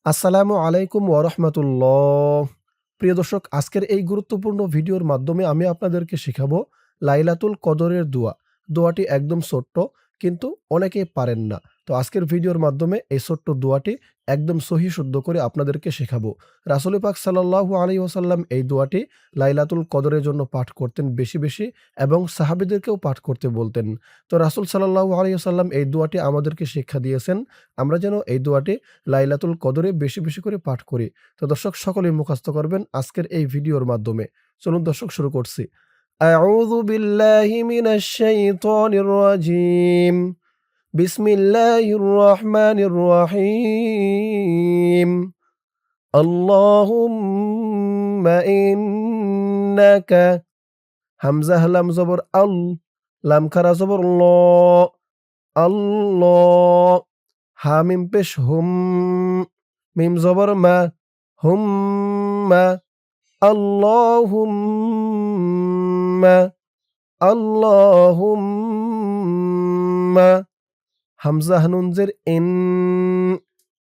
আসসালামু আলাইকুম ওয়া রাহমাতুল্লাহ। প্রিয় দর্শক, আজকের এই গুরুত্বপূর্ণ ভিডিওর মাধ্যমে আমি আপনাদেরকে শিখাবো লাইলাতুল কদরের দোয়া। দোয়াটি একদম ছোট্ট, কিন্তু অনেকেই পারেন না। তো আজকের ভিডিওর মাধ্যমে এই ছোট্ট দোয়াটি একদম সহি শুদ্ধ করে আপনাদেরকে শেখাবো। রাসূল পাক সাল্লাল্লাহু আলাইহি ওয়াসাল্লাম এই দোয়াটি লাইলাতুল কদরের জন্য পাঠ করতেন বেশি, বেশি এবং সাহাবীদেরকেও পাঠ করতে বলতেন। তো রাসূল সাল্লাল্লাহু আলাইহি ওয়াসাল্লাম এই দোয়াটি আমাদেরকে শিক্ষা দিয়েছেন। আমরা যেন এই দোয়াটি লাইলাতুল কদরে বেশি, বেশি করে পাঠ করি। তো দর্শক, সকলেই মুখস্থ করবেন আজকের এই ভিডিওর মাধ্যমে। চলুন দর্শক, শুরু করছি। আউযু বিল্লাহি মিনাশ শাইতানির রাজীম। বিসমিল্লাহির রহমানির রহিম। আল্লাহুম্মা ইন্নাকা, হামজা লাম জবর আল, লাম খারা জবর ল, আল্লাহ। হা মিম পেশ হুম, মিম জবর মা, হুম্মা। আল্লাহুম্মা, আল্লাহুম্মা। হামজা নুন জের ইন,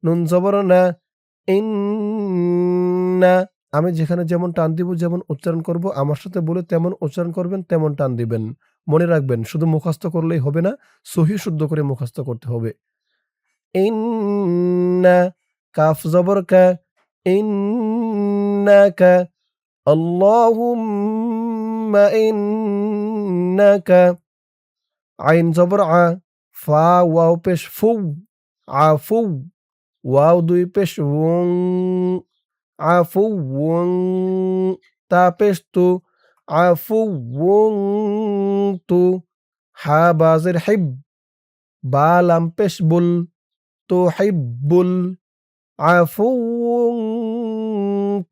নুন জবর না, ইন্না। আমি যেখানে যেমন টান দিব, যেমন উচ্চারণ করব, আমার সাথে বলে তেমন উচ্চারণ করবেন, তেমন টান দিবেন। মনে রাখবেন, শুধু মুখস্থ করলেই হবে না, সহি শুদ্ধ করে মুখস্থ করতে হবে। ইন্না, কাফ জবর কা, ইন্নাকা। আল্লাহুম্মা ইন্নাকা। আইন জবর আ, ফা ওয়াও পেশ ফু, আফু। ওয়াও দুই পেশ ওং, আফু ওং। তা পেশ তু, আফু ওং তু। হা বাজের হিব, বা লাম পেশ বুল, তুহিব্বুল। আফুউন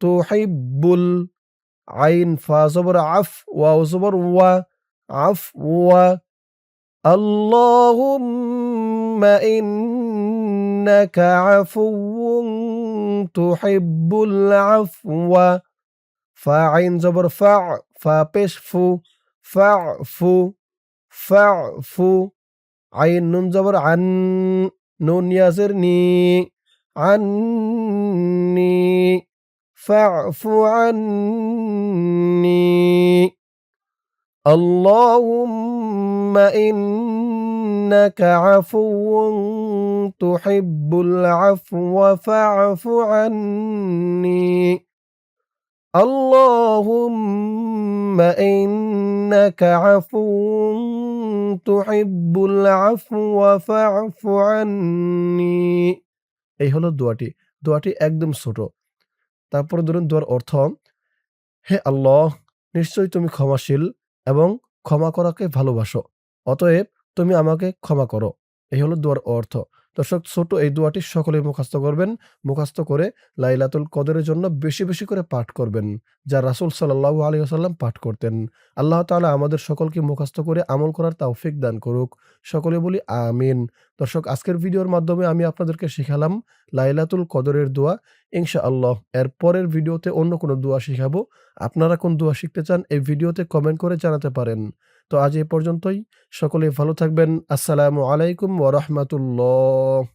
তুহিব্বুল। আইন ফা জবর আফ, ওয়াও জবর ওয়া, আফওয়া। আল্লাহুম্মা ইন্নাকা আফুউন তুহিব্বুল আফওয়া। ফা আইন জবর ফা, ফা পেশ ফু, ফাফু, ফাফু। আইন নুন জবর আন, নুন ইয়াজের নি, আন্নি। ফাফু আন্নি। আল্লাহুম্মা ইন্নাকা আফুউন তুহিব্বুল আফওয়া ফা'ফু আন্নি। আল্লাহুম্মা ইন্নাকা আফুউন তুহিব্বুল আফওয়া ফা'ফু আন্নি। এই হলো দোয়াটি। দোয়াটি একদম ছোট। তারপরে ধরুন দোয়ার অর্থ: হে আল্লাহ, নিশ্চয়ই তুমি ক্ষমাশীল এবং ক্ষমা করাকে ভালোবাসো। অতএব তুমি আমাকে ক্ষমা করো। এই হলো দোয়ার অর্থ। দর্শক, ছোট এই দোয়াটি সকলেই মুখস্থ করবেন। মুখস্থ করে লাইলাতুল কদরের জন্য বেশি, বেশি করে পাঠ করবেন, যা রাসূল সাল্লাল্লাহু আলাইহি ওয়াসাল্লাম পাঠ করতেন। আল্লাহ তাআলা আমাদের সকলকে মুখস্থ করে আমল করার তৌফিক দান করুক। সকলে বলি আমিন। দর্শক, আজকের ভিডিওর মাধ্যমে আমি আপনাদেরকে শিখালাম লাইলাতুল কদরের দোয়া। ইনশাআল্লাহ এর পরের ভিডিওতে অন্য কোনো দোয়া শিখাবো। আপনারা কোন দোয়া শিখতে চান এই ভিডিওতে কমেন্ট করে জানাতে পারেন। তো আজ এই পর্যন্তই। সকলে ভালো থাকবেন। আসসালামু আলাইকুম ওয়া রাহমাতুল্লাহ।